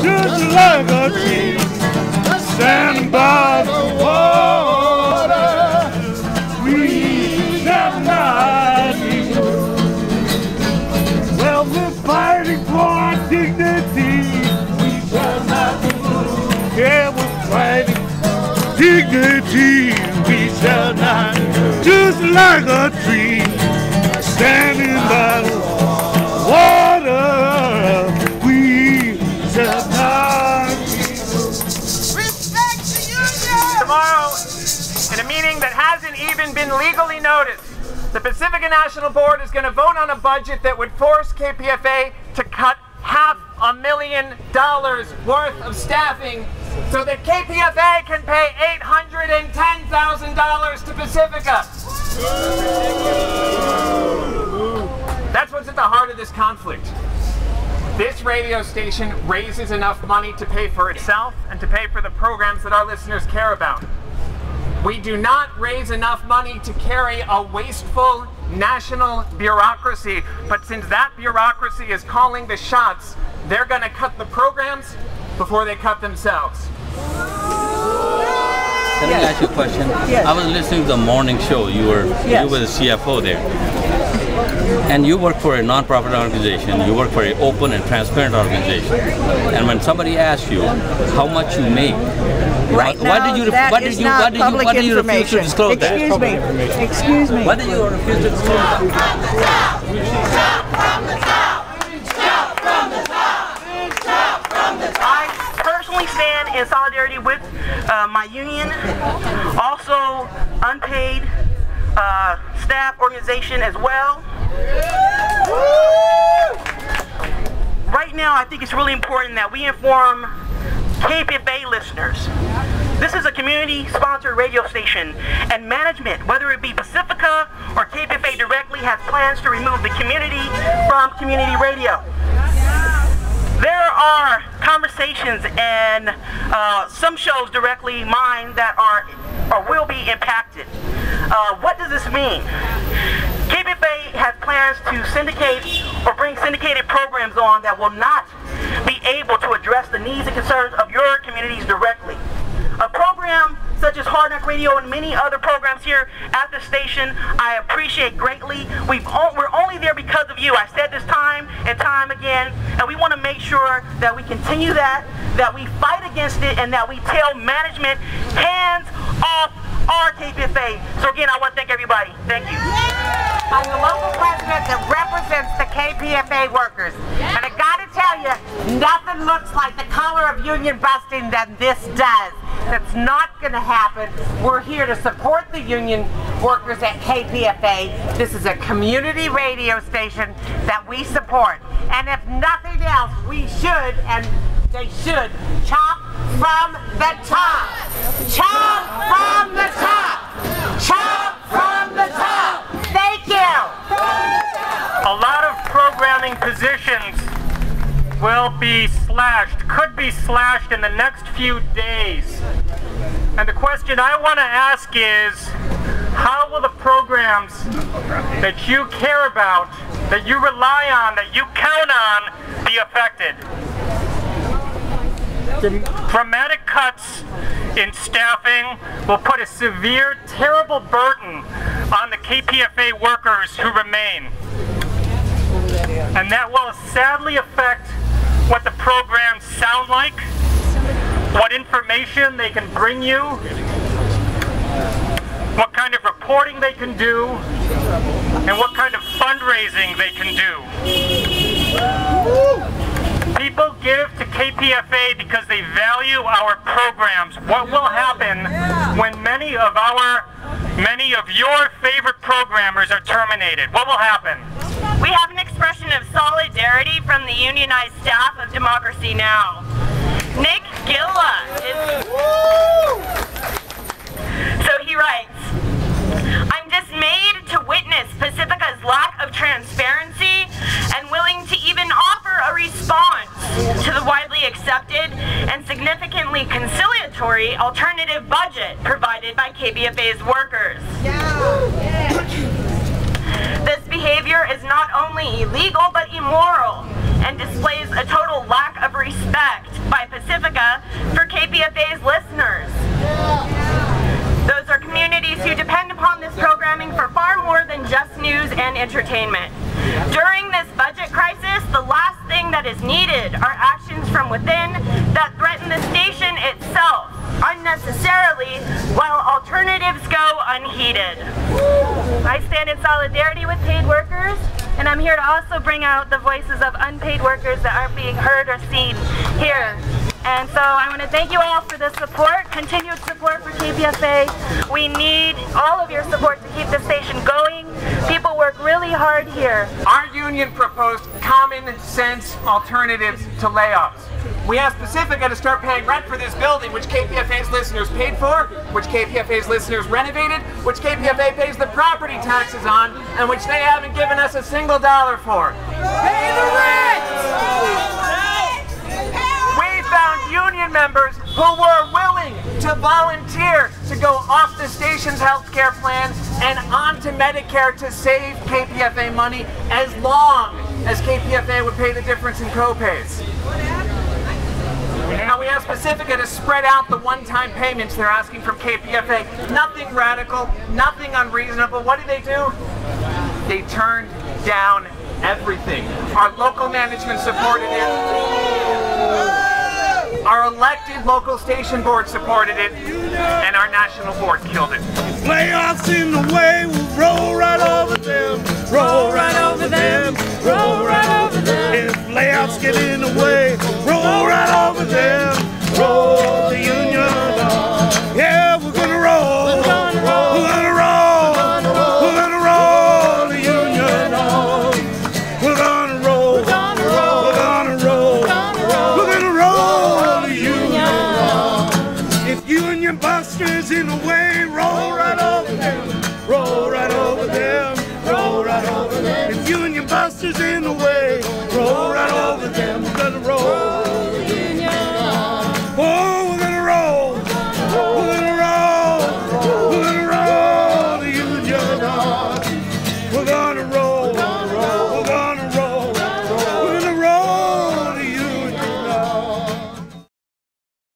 just like a tree standing by the water. We shall not be moved. Well, we're fighting for our dignity. We shall not be moved. Yeah, we're fighting dignity. We shall not, just like a tree standing by the water. We shall not be moved. Respect the union! Tomorrow, in a meeting that hasn't even been legally noticed, the Pacifica National Board is going to vote on a budget that would force KPFA to cut $500,000 worth of staffing so that KPFA can pay $810,000 to Pacifica. That's what's at the heart of this conflict. This radio station raises enough money to pay for itself and to pay for the programs that our listeners care about. We do not raise enough money to carry a wasteful national bureaucracy, but since that bureaucracy is calling the shots, they're going to cut the programs before they cut themselves. Can I ask you a question? Yes. I was listening to the morning show. You were the CFO there. And you work for a non-profit organization. You work for an open and transparent organization. And when somebody asks you how much you make, Right now, why did you refuse to disclose that? Excuse me. Why did you refuse to disclose that? I personally stand in solidarity with my union, also unpaid staff organization as well. Right now, I think it's really important that we inform KPFA listeners. This is a community-sponsored radio station, and management, whether it be Pacifica or KPFA directly, has plans to remove the community from community radio. There are conversations and some shows directly mine that are or will be impacted. What does this mean? KPFA has plans to syndicate or bring syndicated programs on that will not be able to address the needs and concerns of your communities directly. A program such as Hard Knock Radio and many other programs here at the station, I appreciate greatly. We're only there because of you. I've said this time and time again, and we want to make sure that we continue that we fight against it, and that we tell management, hands off our KPFA. So again, I want to thank everybody. Thank you. I'm the local president that represents the KPFA workers. And I gotta tell you, nothing looks like the color of union busting than this does. That's not gonna happen. We're here to support the union workers at KPFA. This is a community radio station that we support. And if nothing else, we should, and they should, chop from the top. Chop from the top. Chop from the top. Thank you. A lot of programming positions will be slashed, could be slashed in the next few days. And the question I want to ask is, how will the programs that you care about, that you rely on, that you count on, be affected? Dramatic cuts in staffing will put a severe, terrible burden on the KPFA workers who remain. And that will sadly affect what the programs sound like, what information they can bring you, what kind of reporting they can do, and what kind of fundraising they can do. People give to KPFA because they value our programs. What will happen when many of your favorite programmers are terminated? What will happen? We have an expression of solidarity from the unionized staff of Democracy Now! Nick Gilla is... So he writes, I'm dismayed to witness Pacifica's lack of transparency and willing to even offer a response to the widely accepted and significantly conciliatory alternative budget provided by KPFA's workers. This behavior is not only illegal but immoral and displays a total lack of respect by Pacifica for KPFA's listeners. Those are communities who depend upon this programming for far more than just news and entertainment. During this budget crisis, the last thing that is needed are actions from within that threaten the station itself unnecessarily, while alternatives go unheeded. I stand in solidarity with paid workers, and I'm here to also bring out the voices of unpaid workers that aren't being heard or seen here. And so I want to thank you all for the support, continued support for KPFA. We need all of your support to keep the station going. People work really hard here. Our union proposed common sense alternatives to layoffs. We asked Pacifica to start paying rent for this building, which KPFA's listeners paid for, which KPFA's listeners renovated, which KPFA pays the property taxes on, and which they haven't given us a single dollar for. Pay the rent! We found union members who were willing to volunteer to go off the station's health care plan and onto Medicare to save KPFA money as long as KPFA would pay the difference in copays. Now we asked Pacifica to spread out the one-time payments they're asking from KPFA. Nothing radical, nothing unreasonable. What did? They turned down everything. Our local management supported it. Our elected local station board supported it, and our national board killed it. Layoffs in the way, we'll roll right over them, roll right over them, roll right over them. If layoffs get in the way, roll right over them, roll the union on. Yeah, we're gonna roll, we're gonna roll, we're gonna roll, we're gonna roll the union on. We're gonna roll, we're gonna roll, we're gonna roll, we're gonna roll the union on. If union busters in the way, roll right over them, roll right over them, roll right over them. If union busters in